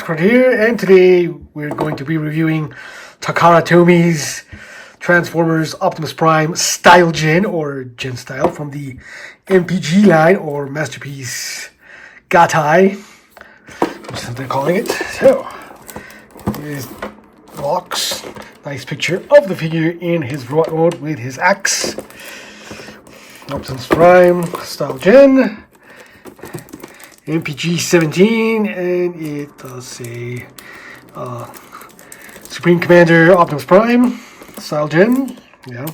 Expert here, and today we're going to be reviewing TakaraTomy's Transformers Optimus Prime Style Gen, or Gen Style, from the MPG line, or Masterpiece Gattai, which is what they're calling it. So, here's the box. Nice picture of the figure in his robot mode with his axe. Optimus Prime Style Gen. MPG-17, and it does say Supreme Commander Optimus Prime Style Gen. Yeah.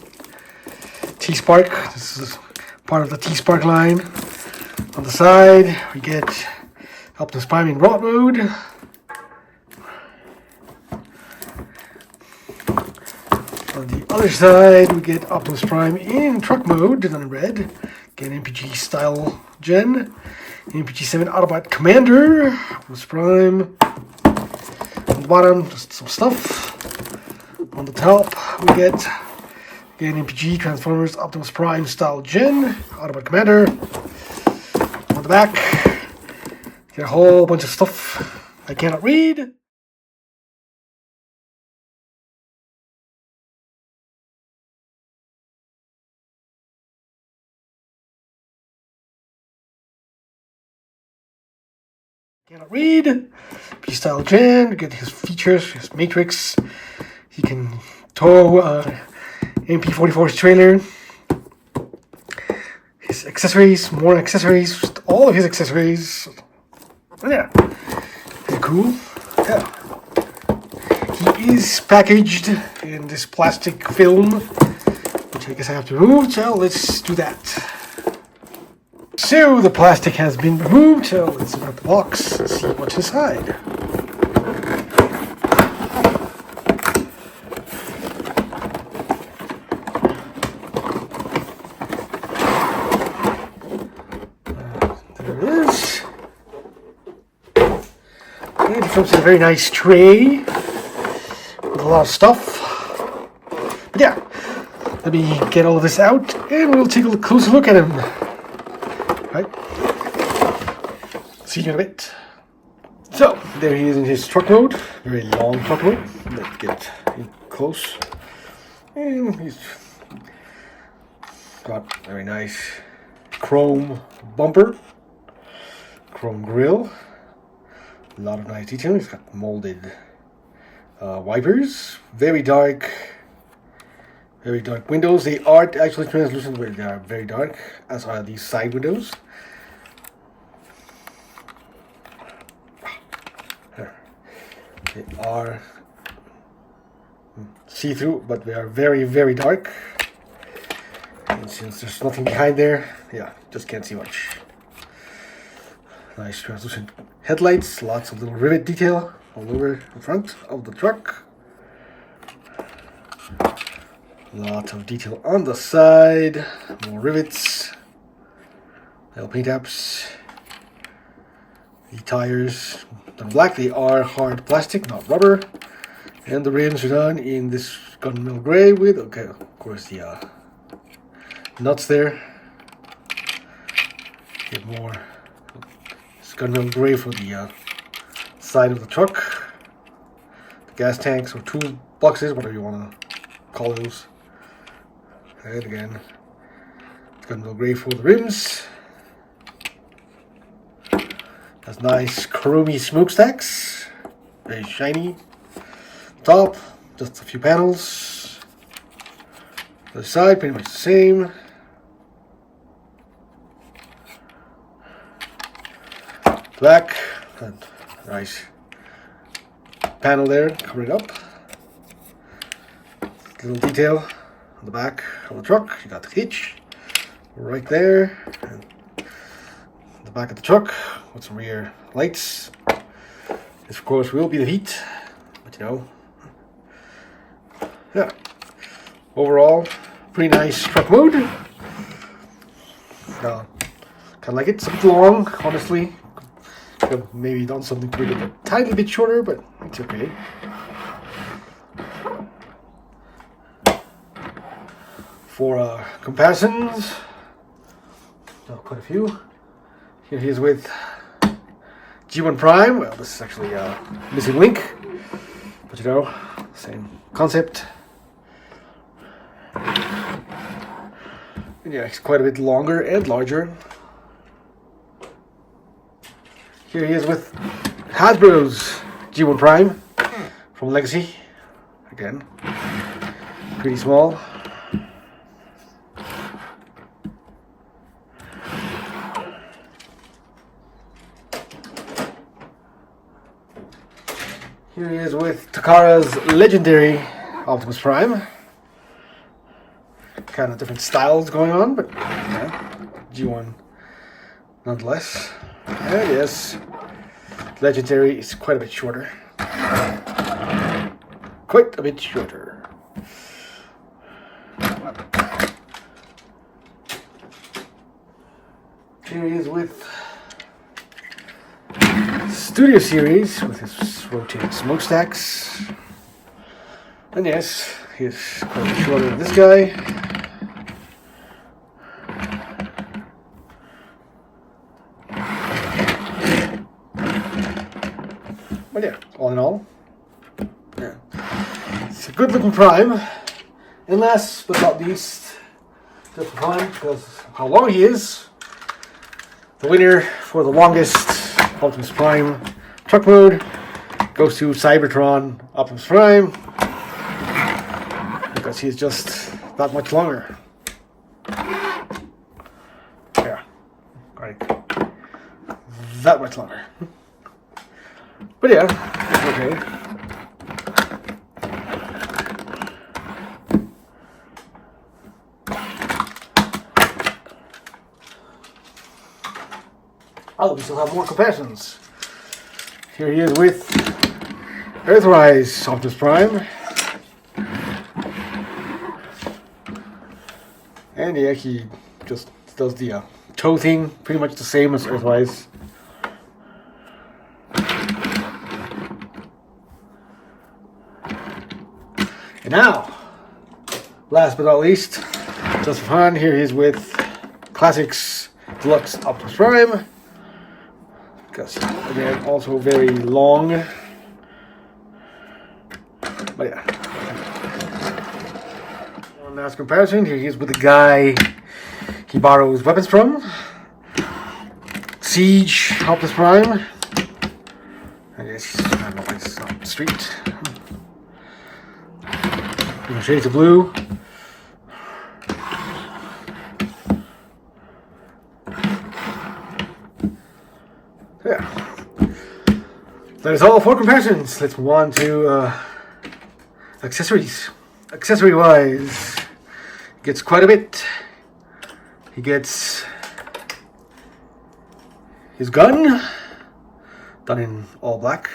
T-Spark. This is part of the T-Spark line. On the side, we get Optimus Prime in robot mode. On the other side, we get Optimus Prime in truck mode, done in red. Again, MPG Style Gen. MPG-17 Autobot Commander, Optimus Prime. On the bottom, just some stuff. On the top, we get, again, MPG Transformers Optimus Prime Style Gen, Autobot Commander. On the back, get a whole bunch of stuff I cannot read. Cannot read. P-Style Gen, get his features, his matrix. He can tow MP-44's trailer. His accessories, more accessories, all of his accessories. Yeah, pretty cool. Yeah. He is packaged in this plastic film, which I guess I have to remove, so let's do that. So the plastic has been removed, so let's open up the box and see what's inside. There it is. And it comes in a very nice tray with a lot of stuff. But yeah, let me get all of this out and we'll take a closer look at him. Right. See you in a bit. So, there he is in his truck mode. Very long truck mode. Let's get in close. And he's got very nice chrome bumper. Chrome grille. A lot of nice detail. He's got molded wipers. Very dark windows. They aren't actually translucent, but they are very dark, as are these side windows. They are see-through, but they are very, very dark. And since there's nothing behind there, yeah, just can't see much. Nice translucent headlights, lots of little rivet detail all over the front of the truck. Lots of detail on the side, more rivets, little paint apps. The tires done black, they are hard plastic, not rubber. And the rims are done in this gunmetal gray with, okay, of course, the nuts there. Get more gunmetal gray for the side of the truck. The gas tanks or tool boxes, whatever you want to call those. And again, it's got a little gray for the rims. Has nice chromy smokestacks, very shiny. Top, just a few panels. The side, pretty much the same. Back, and nice panel there, covering up. Little detail on the back of the truck. You got the hitch right there, and the back of the truck with some rear lights. This, of course, will be the heat, but you know, yeah. Overall, pretty nice truck mode. Kind of like it. It's a bit long, honestly. Could have maybe done something to make it a tiny bit shorter, but it's okay. For comparisons, quite a few. Here he is with G1 Prime. Well, this is actually a missing link, but you know, same concept. And yeah, it's quite a bit longer and larger. Here he is with Hasbro's G1 Prime from Legacy. Again, pretty small. Here he is with Takara's legendary Optimus Prime. Kind of different styles going on, but yeah, G1 nonetheless. And yes, legendary is quite a bit shorter. Quite a bit shorter. Here he is with Studio Series with his rotating smokestacks. And yes, he's quite a bit shorter than this guy. But yeah, all in all, yeah, it's a good looking Prime. And last but not least, just for fun, because of how long he is, the winner for the longest Optimus Prime truck mode goes to Cybertron Optimus Prime, because he's just that much longer. Yeah, like that much longer. But yeah, okay. Oh, we still have more comparisons. Here he is with Earthrise Optimus Prime. And yeah, he just does the toe thing, pretty much the same as Earthrise. And now, last but not least, just for fun, here he is with Classics Deluxe Optimus Prime. Because, again, also very long. But yeah. One last comparison, here he is with the guy he borrows weapons from. Siege Optimus Prime. I guess, I don't know if it's on the street. Shades of blue. Yeah. That is all for comparisons. Let's move on to accessories. Accessory wise, he gets quite a bit. He gets his gun, done in all black,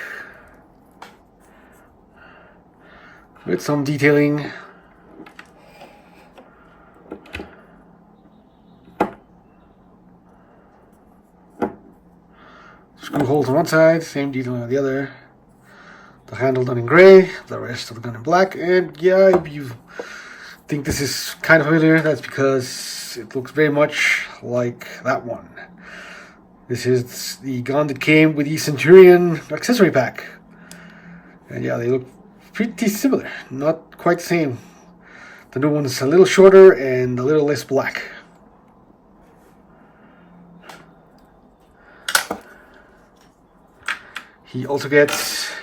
with some detailing. Screw holes on one side, same detailing on the other. The handle done in gray, the rest of the gun in black. And yeah, if you think this is kind of familiar, that's because it looks very much like that one. This is the gun that came with the Centurion accessory pack. And yeah, they look pretty similar, not quite the same. The new one's a little shorter and a little less black. He also gets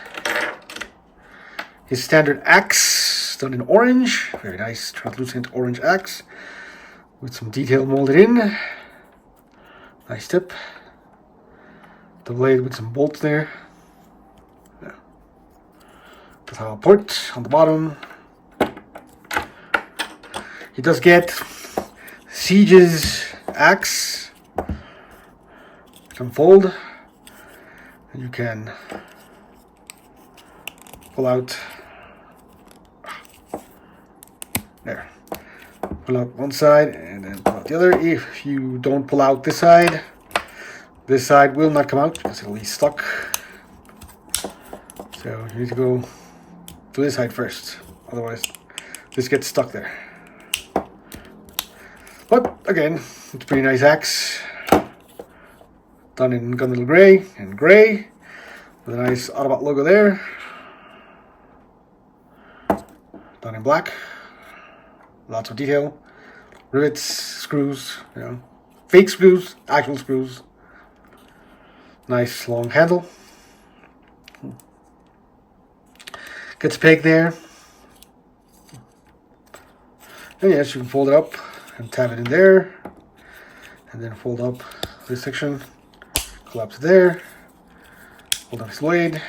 his standard axe done in orange, very nice translucent orange axe with some detail molded in. Nice tip. The blade with some bolts there. Yeah. Does have a port on the bottom. He does get Siege's axe. It can fold, and you can pull out. There. Pull out one side and then pull out the other. If you don't pull out this side will not come out because it'll be stuck. So you need to go to this side first, otherwise this gets stuck there. But again, it's a pretty nice axe. done in gunmetal gray and gray, with a nice Autobot logo there. Done in black, lots of detail, rivets, screws, you know, fake screws, actual screws. Nice long handle. Gets a peg there. And yes, you can fold it up and tab it in there, and then fold up this section, collapse it there, fold up this blade,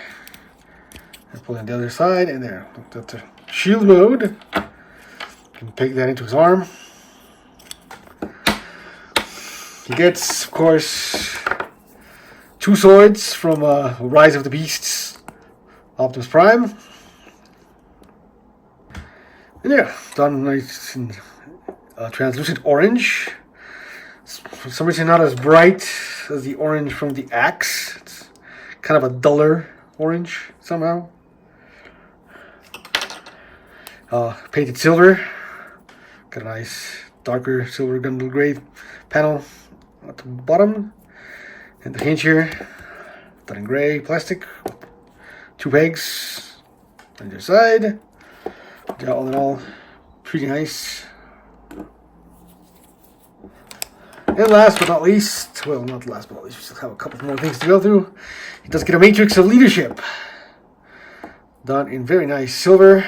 and pull in the other side, and there. That's a shield mode. You can peg that into his arm. He gets, of course, 2 swords from Rise of the Beasts Optimus Prime. And yeah, done nice in translucent orange. For some reason not as bright as the orange from the axe. It's kind of a duller orange somehow. Painted silver. Got a nice darker silver gunmetal gray panel at the bottom. And the hinge here, done in gray plastic. 2 pegs on either side. Yeah, all in all, pretty nice. And last but not least, well, not last but not least, we still have a couple more things to go through. He does get a matrix of leadership, done in very nice silver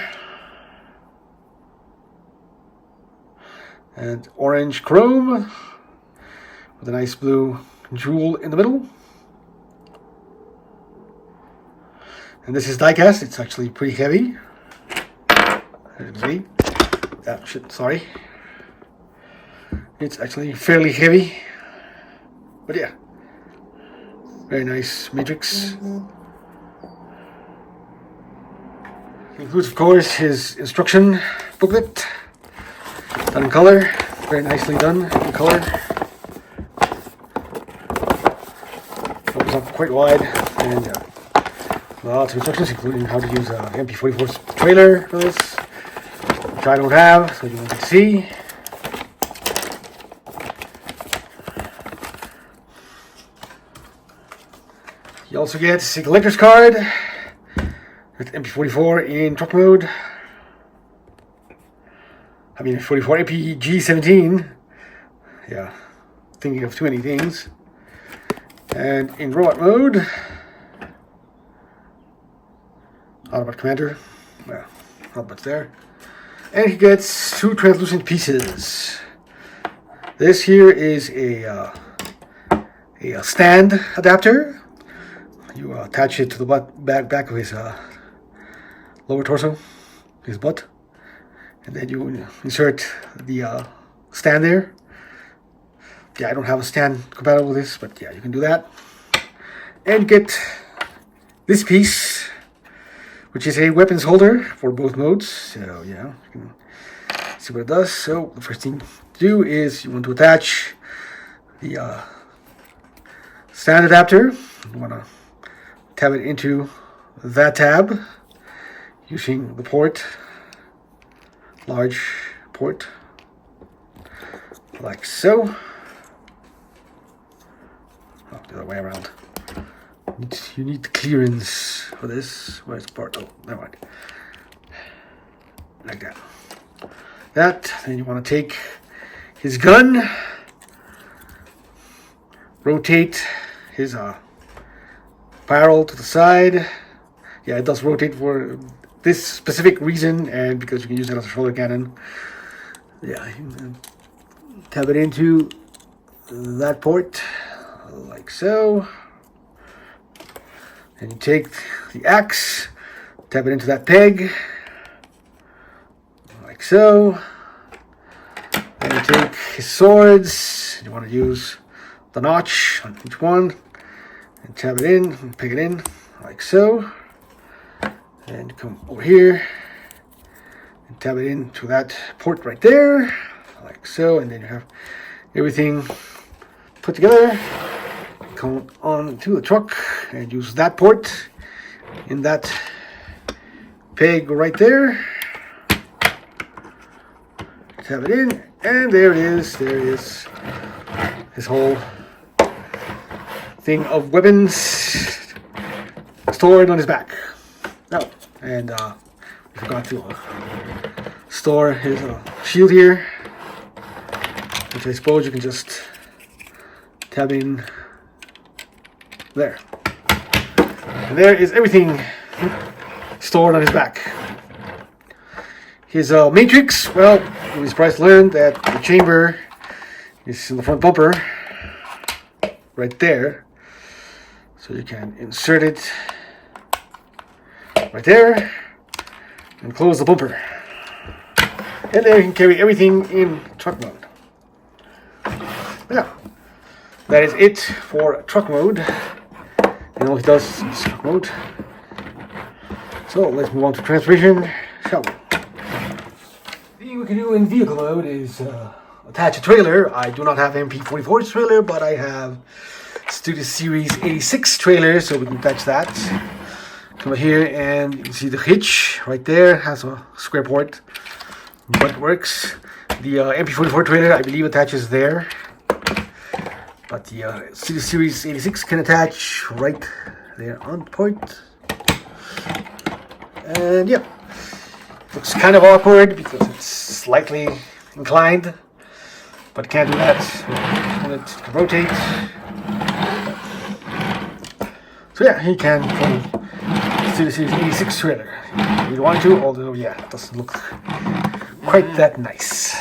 and orange chrome with a nice blue jewel in the middle. And this is die-cast. It's actually pretty heavy. As you can see, sorry. It's actually fairly heavy, but yeah, very nice matrix. Includes, of course, his instruction booklet, done in color, very nicely done in color. Opens up quite wide, and lots of instructions, including how to use MP44's trailer for this, which I don't have, so you won't get to see. You also get a collector's card with MP44 in truck mode. I mean, 44 MPG-17. Yeah, thinking of too many things. And in robot mode, Autobot Commander. Well, not much there. And he gets 2 translucent pieces. This here is a stand adapter. You attach it to the back of his lower torso, his butt, and then you insert the stand there. Yeah, I don't have a stand compatible with this, but yeah, you can do that. And get this piece, which is a weapons holder for both modes. So yeah, you can see what it does. So the first thing to do is you want to attach the stand adapter. You want to tab it into that tab using the port, large port, like so. Oh, the other way around. You need clearance for this. Where's the part? Oh, never mind. Like that. Then you want to take his gun, rotate his barrel to the side. Yeah, it does rotate for this specific reason, and because you can use it as a shoulder cannon. Yeah, you can tab it into that port, like so. And you take the axe, tab it into that peg, like so. Then you take his swords. You want to use the notch on each one, and tab it in and peg it in like so, and come over here and tab it into that port right there like so, and then you have everything put together. Come on to the truck and use that port in that peg right there, tab it in, and there it is. There is his whole thing of weapons stored on his back. Oh, and we forgot to store his shield here, which I suppose you can just tab in there. And there is everything stored on his back. His matrix, well, I was surprised to learn that the chamber is in the front bumper, right there. So you can insert it right there and close the bumper. And there you can carry everything in truck mode. Yeah, that is it for truck mode. And all he does is truck mode. So let's move on to transmission, shall we? The thing we can do in vehicle mode is attach a trailer. I do not have MP44's trailer, but I have Studio Series 86 trailer, so we can attach that. Come over here and you can see the hitch right there, has a square port, but it works. The MP44 trailer, I believe, attaches there, but the Studio Series 86 can attach right there on the port. And yeah, looks kind of awkward because it's slightly inclined, but can't do that. Want it to rotate. So yeah, he can pull Studio Series 86 trailer if you want to, although yeah, it doesn't look quite that nice.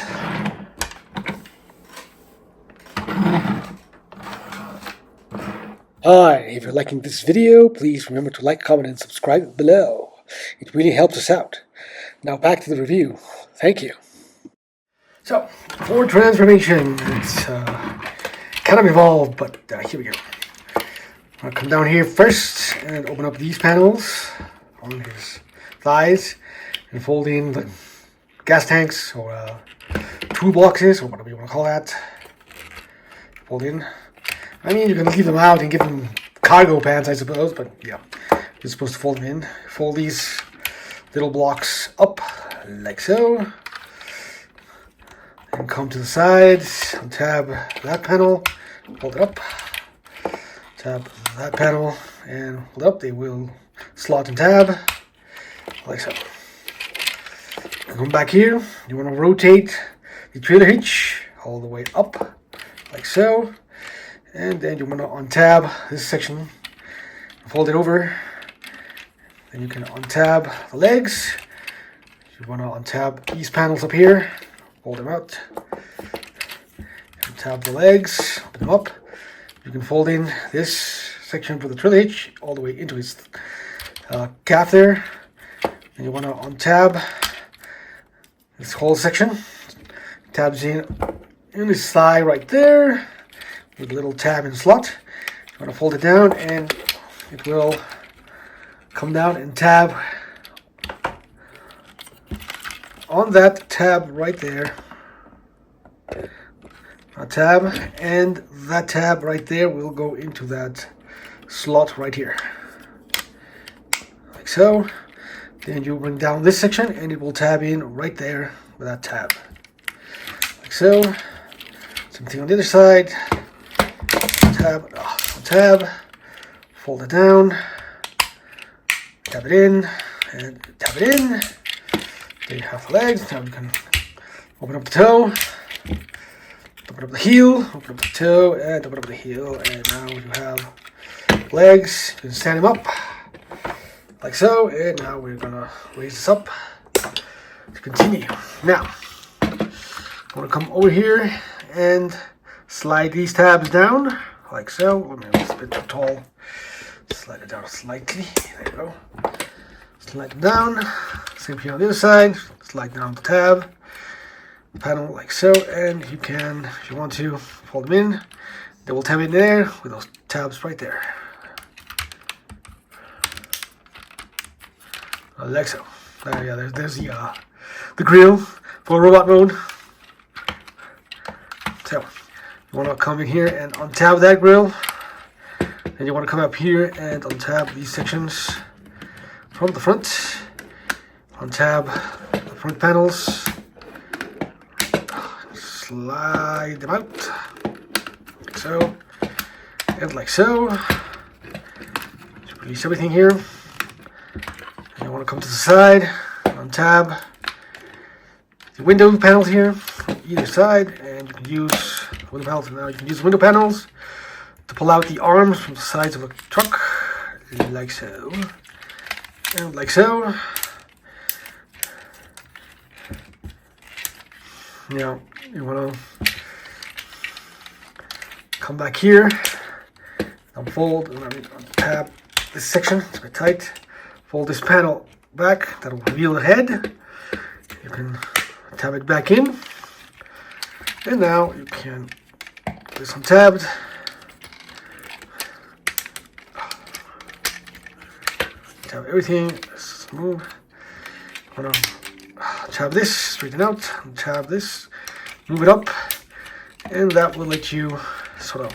Hi, if you're liking this video, please remember to like, comment, and subscribe below. It really helps us out. Now back to the review. Thank you. So, for transformation, it's kind of involved, but here we go. I'll come down here first and open up these panels on his thighs and fold in the gas tanks or toolboxes or whatever you want to call that. Fold in. I mean, you can leave them out and give them cargo pants, I suppose, but yeah, you're supposed to fold them in. Fold these little blocks up like so. And come to the sides, untab that panel, hold it up. Tab that panel and hold up, they will slot and tab like so. Come back here, you want to rotate the trailer hitch all the way up like so, and then you want to untab this section, fold it over, then you can untab the legs. You want to untab these panels up here, fold them out, untab the legs, open them up. You can fold in this section for the trailer hitch all the way into its calf there. And you want to untab this whole section. Tabs in this thigh right there with a little tab and slot. You want to fold it down and it will come down and tab on that tab right there. A tab, and that tab right there will go into that slot right here like so. Then you bring down this section and it will tab in right there with that tab like so. Same thing on the other side. Tab, fold it down, tab it in, and tab it in. There you have the legs. Now you can open up the toe, open up the heel, open up the toe, and open up the heel, and now you have legs. You can stand them up like so, and now we're gonna raise this up to continue. Now, I'm gonna come over here and slide these tabs down like so. Oh man, it's a bit too tall. Slide it down slightly. There you go. Slide it down. Same here on the other side. Slide down the tab panel like so, and you can, if you want to, fold them in. They will tab in there with those tabs right there, like so. Yeah, there's the grill for robot mode. So you want to come in here and untab that grill. Then you want to come up here and untab these sections from the front. Untab the front panels. Slide them out like so. and like so. Just release everything here. And you want to come to the side, on tab, the window panels here, on either side, and you can use window panels. Now you can use window panels to pull out the arms from the sides of a truck, like so, and like so. Now you want to come back here, unfold, and then tab this section. It's a bit tight. Fold this panel back. That'll reveal the head. You can tab it back in, and now you can get this untabbed. Tab everything. Let's move. I'm gonna tab this, straighten out, and tab this, move it up, and that will let you sort of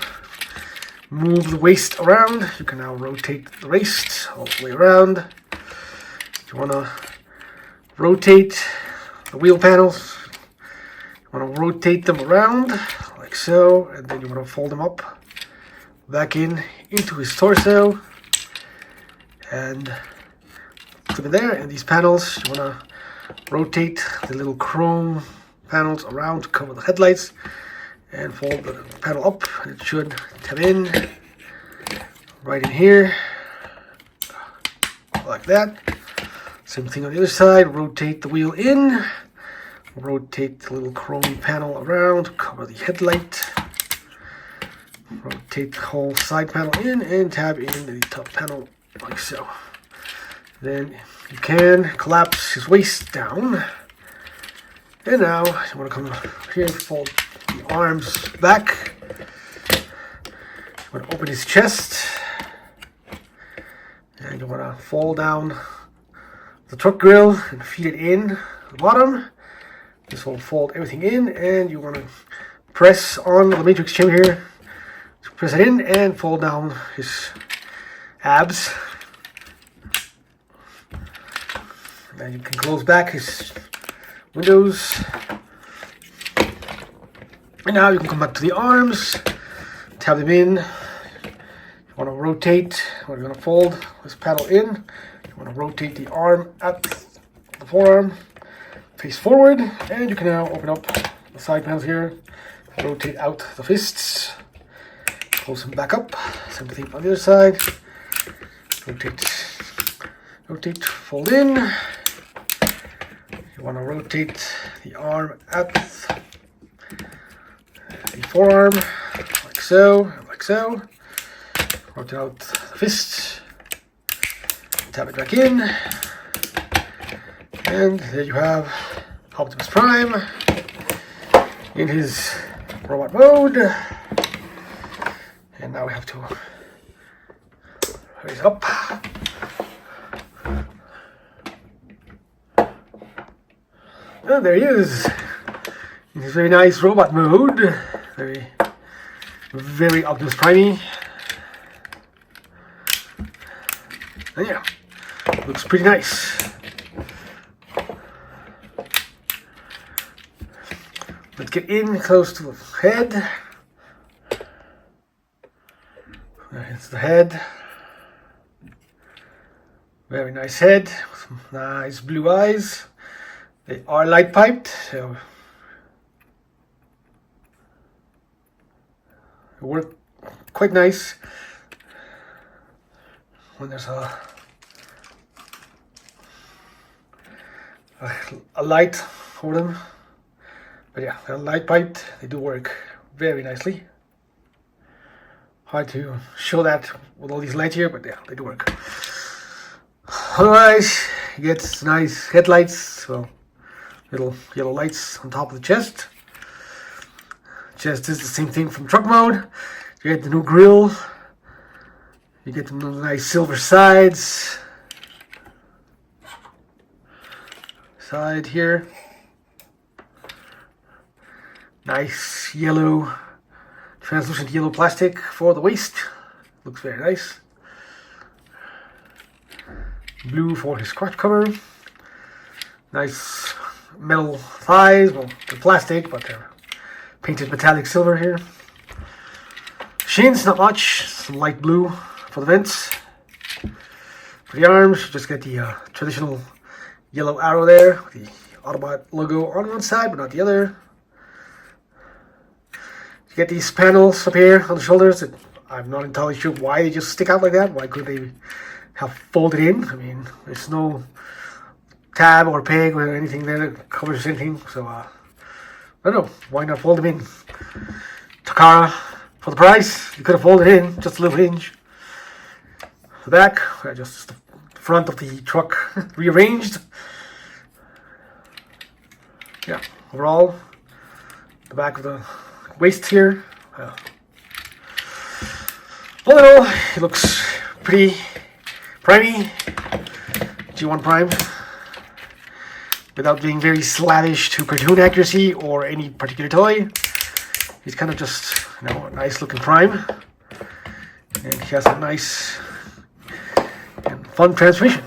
move the waist around. You can now rotate the waist all the way around. You want to rotate the wheel panels. You want to rotate them around like so, and then you want to fold them up back into his torso and clip it there. And these panels, you want to rotate the little chrome panels around to cover the headlights and fold the panel up, and it should tab in right in here like that. Same thing on the other side. Rotate the wheel in, rotate the little chrome panel around to cover the headlight, rotate the whole side panel in, and tab in the top panel like so. Then you can collapse his waist down. And now you want to come here, fold the arms back. You want to open his chest. And you want to fold down the truck grill and feed it in the bottom. This will fold everything in, and you want to press on the matrix chamber here. Press it in and fold down his abs. And you can close back his windows. And now you can come back to the arms, tab them in. You want to rotate, we're going to fold this paddle in. You want to rotate the arm at the forearm, face forward, and you can now open up the side panels here, rotate out the fists, close them back up. Same thing on the other side. Rotate, fold in. You want to rotate the arm at the forearm, like so, like so. Rotate out the fist, tap it back in, and there you have Optimus Prime in his robot mode. And now we have to raise it up. And there he is in his very nice robot mode. Very Optimus Prime. And yeah, looks pretty nice. Let's get in close to the head. There's the head. Very nice head with some nice blue eyes. They are light piped, so it works quite nice when there's a light for them. But yeah, they're light piped. They do work very nicely. Hard to show that with all these lights here, but yeah, they do work. Otherwise, you get nice headlights. Well, little yellow lights on top of the chest. Chest is the same thing from truck mode. You get the new grille. You get the nice silver sides. Side here. Nice yellow, translucent yellow plastic for the waist. Looks very nice. Blue for his crotch cover. Nice metal thighs. Well, they're plastic, but they're painted metallic silver here. Shins, not much. Some light blue for the vents. For the arms, just get the traditional yellow arrow there, with the Autobot logo on one side, but not the other. You get these panels up here on the shoulders that I'm not entirely sure why they just stick out like that. Why could they have folded in? I mean, there's no tab or peg or anything there that covers anything, so I don't know, why not fold them in? Takara, for the price, you could have folded in just a little hinge. The back, just the front of the truck rearranged. Yeah, overall, the back of the waist here. All in all, it looks pretty primey. G1 Prime. Without being very slavish to cartoon accuracy or any particular toy. He's kind of just, you know, a nice looking Prime. And he has a nice and fun transmission.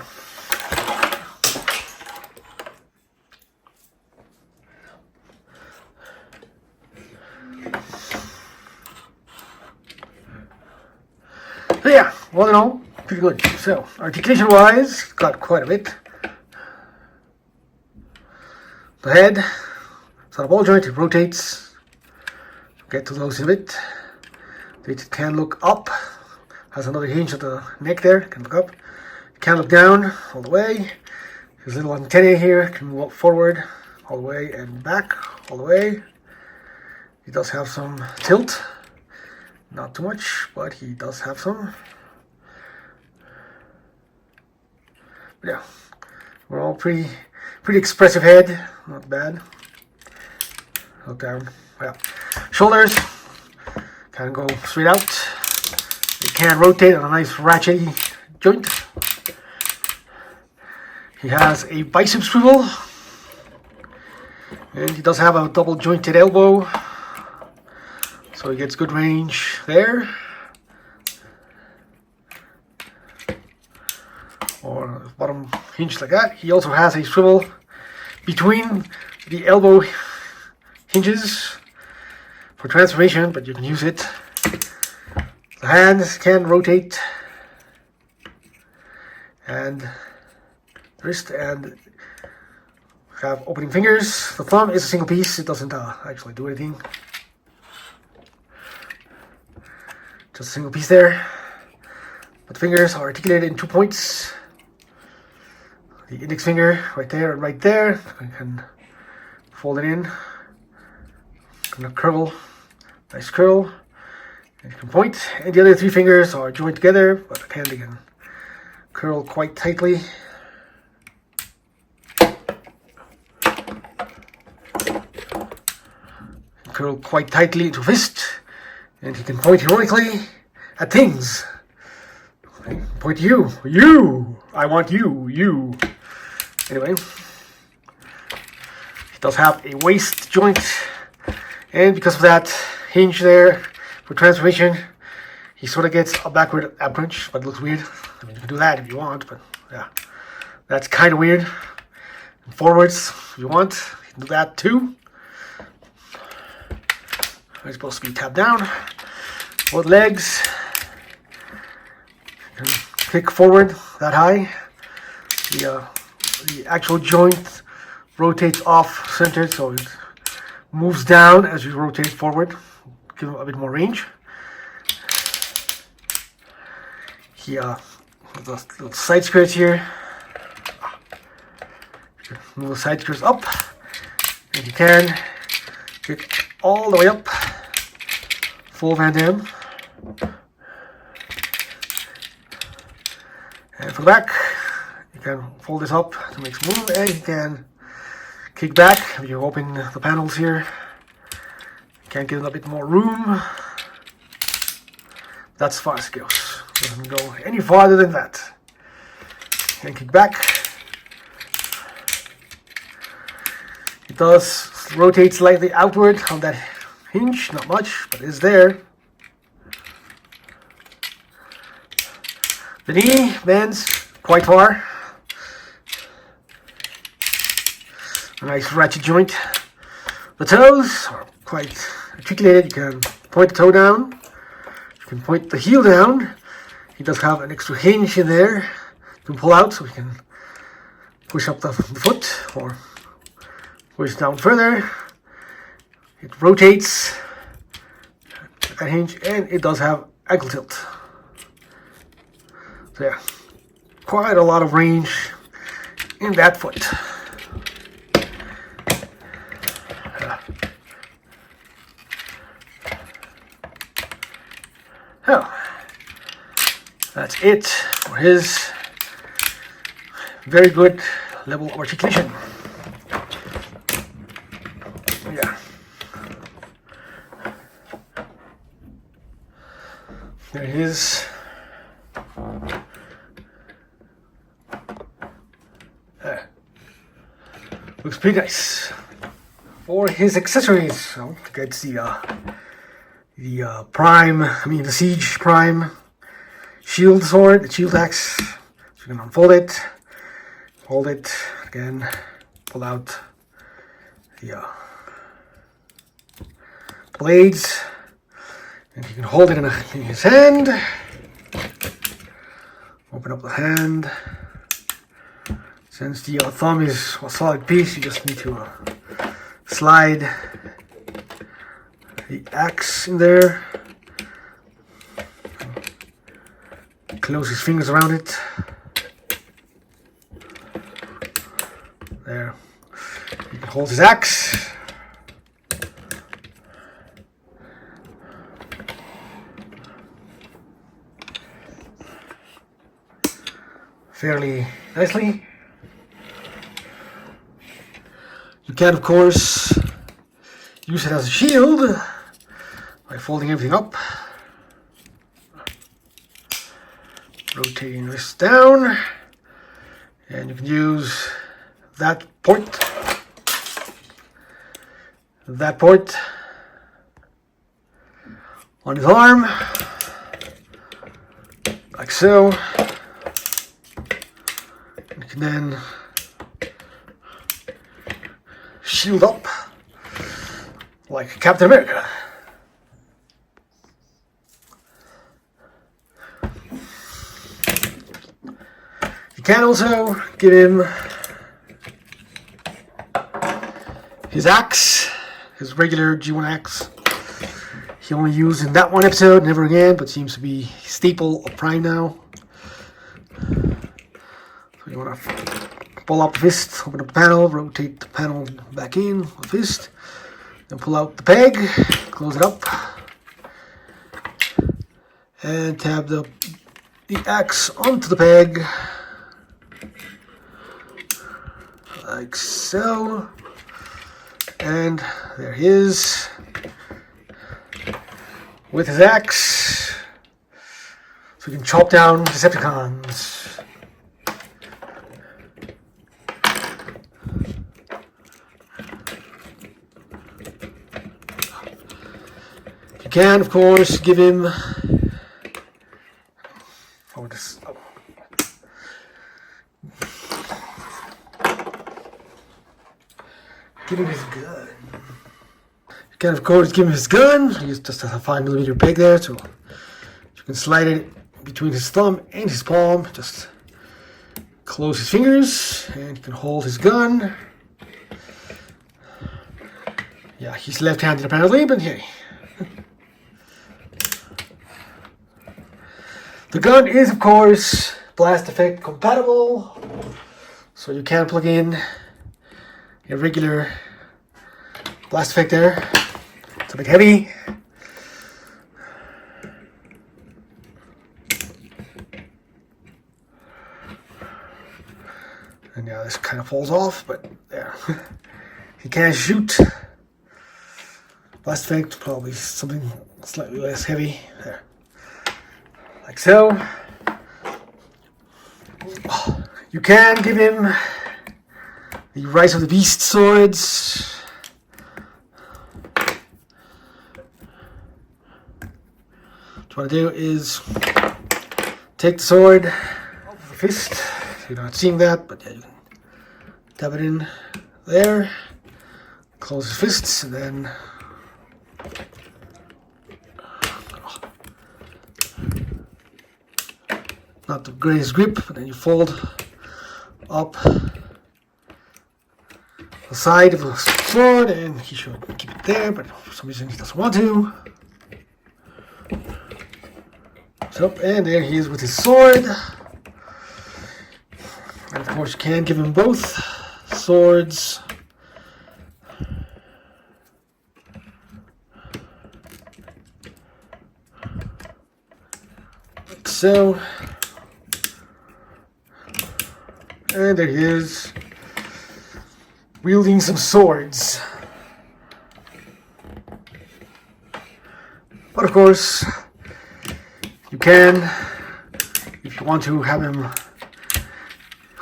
So yeah, all in all, pretty good. So, articulation wise, got quite a bit. The head, it's not a ball joint, it rotates. Get to those in a bit. It can look up, has another hinge at the neck there, can look up. It can look down all the way. There's a little antenna here, can move up forward all the way and back all the way. He does have some tilt. Not too much, but he does have some. But yeah, we're all pretty expressive head, not bad. Look down, yeah. Shoulders can go straight out. It can rotate on a nice ratchety joint. He has a bicep swivel, and he does have a double jointed elbow. So he gets good range there. Or bottom hinge like that. He also has a swivel between the elbow hinges for transformation, but you can use it. The hands can rotate. And wrist and have opening fingers. The thumb is a single piece. It doesn't actually do anything. Just a single piece there. But the fingers are articulated in 2 points. The index finger right there and right there. I can fold it in. Kind of curl. Nice curl. And you can point. And the other 3 fingers are joined together, but again they can curl quite tightly. Curl quite tightly into a fist. And he can point heroically at things. Okay. Point you. You! I want you. You. Anyway. He does have a waist joint. And because of that hinge there for transformation, he sort of gets a backward ab crunch, but it looks weird. I mean, you can do that if you want, but yeah. That's kind of weird. And forwards, if you want, you can do that too. It's supposed to be tapped down. Both legs. You can kick forward that high. The actual joint rotates off centered, so it moves down as you rotate forward. Give him a bit more range. He little side skirts here. Move the side skirts up, and you can get all the way up. Full Van Damme. And for the back, you can fold this up to make some room, and you can kick back. If you open the panels here, you can get a bit more room. That's as far as it goes. It doesn't go any farther than that. You can kick back. It does rotate slightly outward on that hinge, not much, but it's there. The knee bends quite far. A nice ratchet joint. The toes are quite articulated. You can point the toe down. You can point the heel down. He does have an extra hinge in there. You can pull out so you can push up the foot or push down further. It rotates that hinge, and it does have ankle tilt. So yeah, quite a lot of range in that foot. Oh, that's it for his very good level of articulation. Yeah. There it is. Looks pretty nice. For his accessories, well, gets the Prime, the Siege Prime shield sword, the shield axe. So you can unfold it, hold it again, pull out the blades, and you can hold it in his hand. Open up the hand. Since the thumb is a solid piece, you just need to slide the axe in there. Close his fingers around it. There. He can hold his axe. Fairly nicely. You can, of course, use it as a shield by folding everything up, rotating this down, and you can use that point on his arm, like so. You can then shield up like Captain America. You can also give him his axe, his regular G1 axe. He only used in that one episode, never again, but seems to be staple of Prime now. So you want to pull up the fist, open up the panel, rotate the panel back in with the fist, then pull out the peg, close it up, and tab the axe onto the peg, like so, and there he is, with his axe, so we can chop down Decepticons. You can, of course, give him give him his gun. You can, of course, give him his gun. He just has a 5mm peg there, so you can slide it between his thumb and his palm. Just close his fingers, and you can hold his gun. Yeah, he's left-handed apparently, but hey. The gun is, of course, blast effect compatible, so you can plug in a regular blast effect there. It's a bit heavy. And yeah, this kind of falls off, but there. You can shoot. Blast effect, probably something slightly less heavy. There. Like so. You can give him the Rise of the Beast swords. What you want to do is take the sword off the fist. You're not seeing that, but yeah, you can tap it in there. Close his fists, and then not the greatest grip, but then you fold up the side of the sword, and he should keep it there, but for some reason he doesn't want to. So, and there he is with his sword. And of course you can give him both swords. Like so. And there he is, wielding some swords. But of course, you can, if you want to have him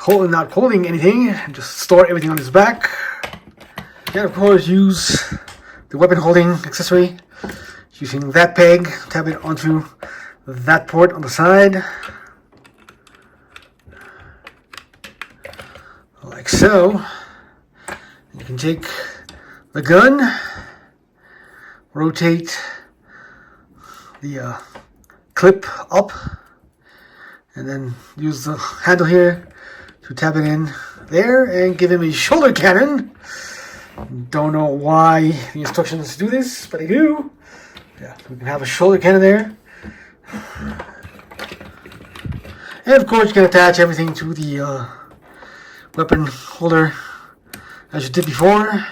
not holding anything, just store everything on his back. You can of course use the weapon holding accessory, using that peg, tap it onto that port on the side. Like so. You can take the gun, rotate the clip up, and then use the handle here to tap it in there and give him a shoulder cannon. Don't know why the instructions do this, but they do. Yeah, we can have a shoulder cannon there. And of course you can attach everything to the weapon holder as you did before.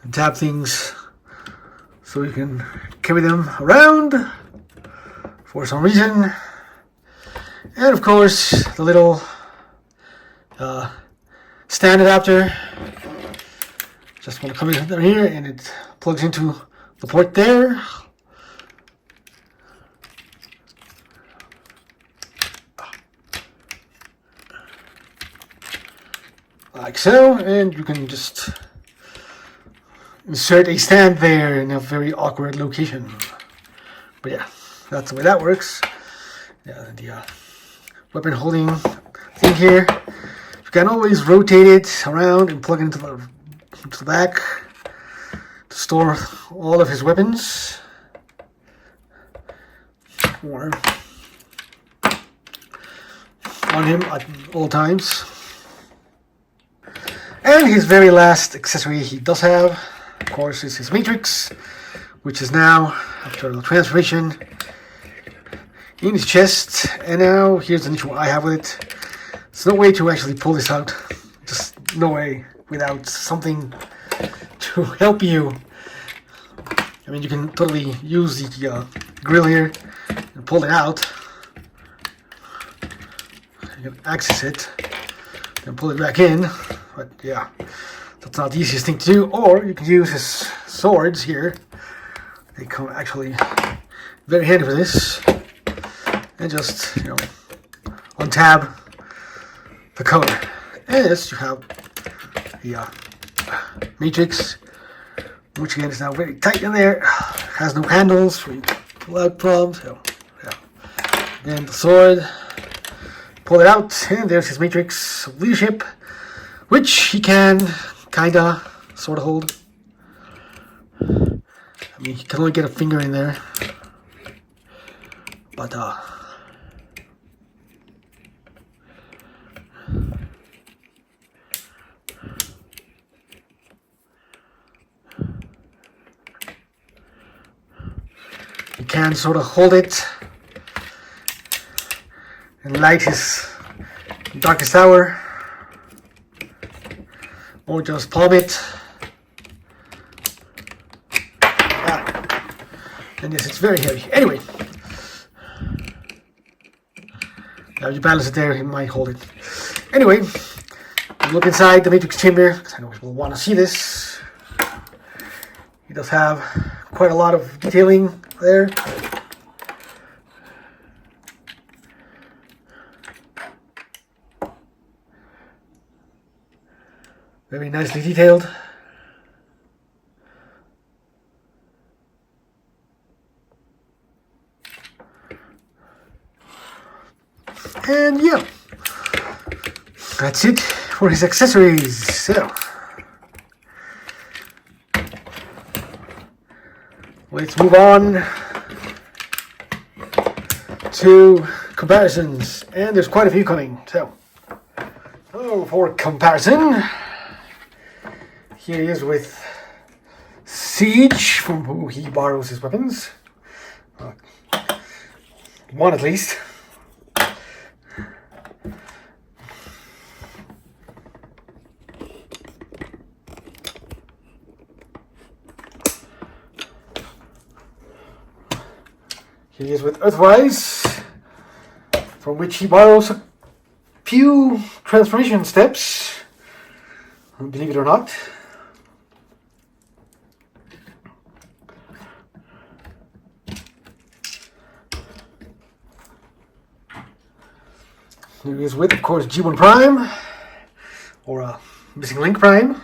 And tap things so you can carry them around for some reason. And of course the little stand adapter. Just want to come in here and it plugs into the port there. Like so, and you can just insert a stand there in a very awkward location. But yeah, that's the way that works. Yeah, the weapon holding thing here, you can always rotate it around and plug it into the back to store all of his weapons, or on him at all times. And his very last accessory he does have, of course, is his matrix, which is now, after the transformation, in his chest. And now here's an issue I have with it. There's no way to actually pull this out. Just no way without something to help you. I mean, you can totally use the grill here and pull it out. You can access it and pull it back in. But yeah, that's not the easiest thing to do. Or you can use his swords here. They come actually very handy for this. And just, you know, untab the cover. And yes, you have the matrix, which again is now very tight in there. Has no handles for you to pull out from. So yeah. Then the sword, pull it out, and there's his matrix of leadership, which he can kinda sorta hold. I mean, he can only get a finger in there, but you can sort of hold it and light his darkest hour, or just palm it. And yes, it's very heavy. Anyway, now you balance it there, it might hold it. Anyway, look inside the matrix chamber, because I know people want to see this. He does have quite a lot of detailing there. Very nicely detailed. And yeah, that's it for his accessories. So, let's move on to comparisons, and there's quite a few coming. So, for comparison, here he is with Siege, from who he borrows his weapons. One at least. Here he is with Earthwise, from which he borrows a few transformation steps, believe it or not. Here he is with, of course, G1 Prime, or Missing Link Prime.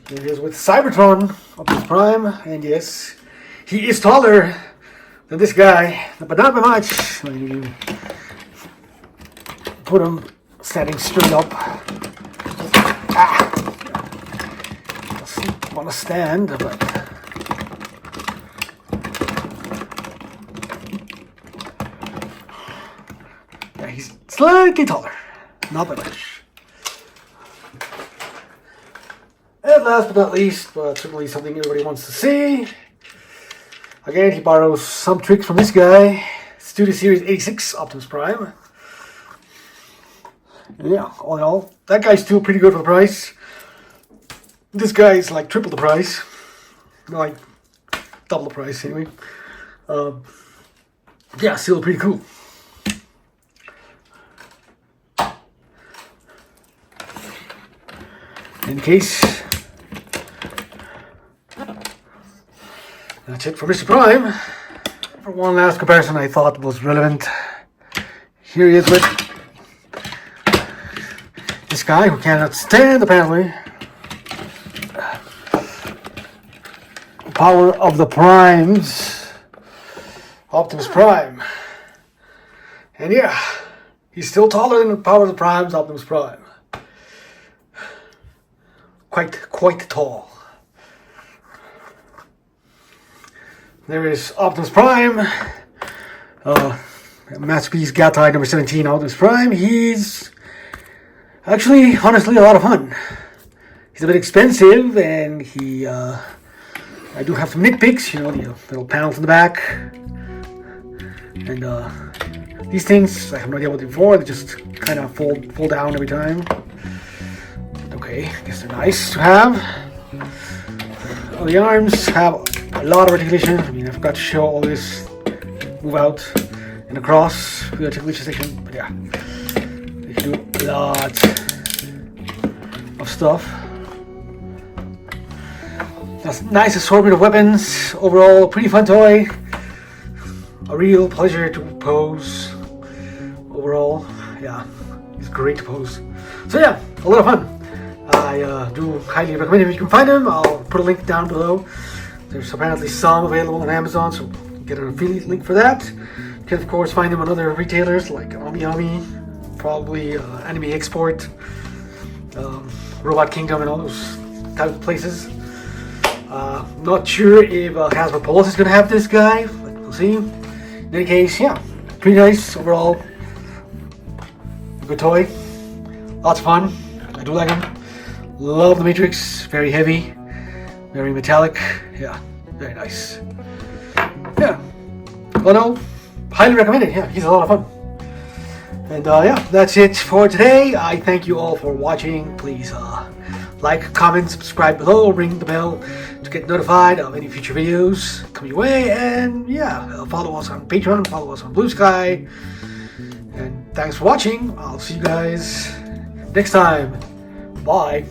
Here he is with Cybertron Optimus Prime, and yes, he is taller than this guy, but not by much. When you put him standing straight up. Doesn't want to stand, but yeah, he's slightly taller, not by much. And last but not least, but certainly something everybody wants to see. Again, he borrows some tricks from this guy, Studio Series 86 Optimus Prime. And yeah, all in all, that guy's still pretty good for the price. This guy is like triple the price. Like, double the price anyway. Yeah, still pretty cool. In case, that's it for Mr. Prime. For one last comparison I thought was relevant. Here he is with this guy who cannot stand, apparently, Power of the Primes, Optimus Prime. And yeah, he's still taller than the Power of the Primes, Optimus Prime. Quite tall. There is Optimus Prime, Masterpiece Gattai number 17 Optimus Prime. He's actually, honestly, a lot of fun. He's a bit expensive, and he, I do have some nitpicks, you know, the little panels in the back. And these things, I have no idea what they're for. They just kind of fall down every time. Okay, I guess they're nice to have. Oh, the arms have a lot of articulation. I mean, I forgot to show all this move out and across the articulation section, but yeah, they can do a lot of stuff. That's a nice assortment of weapons. Overall, pretty fun toy. A real pleasure to pose. Overall, yeah, it's great to pose. So yeah, a lot of fun. I do highly recommend it if you can find them. I'll put a link down below. There's apparently some available on Amazon, so get an affiliate link for that. You can of course find them on other retailers like AmiAmi, probably Anime Export, Robot Kingdom, and all those type of places. Not sure if Hasbro Pulse is going to have this guy, but we'll see. In any case, yeah, pretty nice overall. Good toy, lots of fun. I do like them. Love the Matrix, very heavy, very metallic. Yeah, very nice. Yeah, well, no, highly recommend it. Yeah, he's a lot of fun. And yeah, that's it for today. I thank you all for watching. Please like, comment, subscribe below, ring the bell to get notified of any future videos coming your way. And yeah, follow us on Patreon, follow us on Blue Sky. And thanks for watching. I'll see you guys next time. Bye.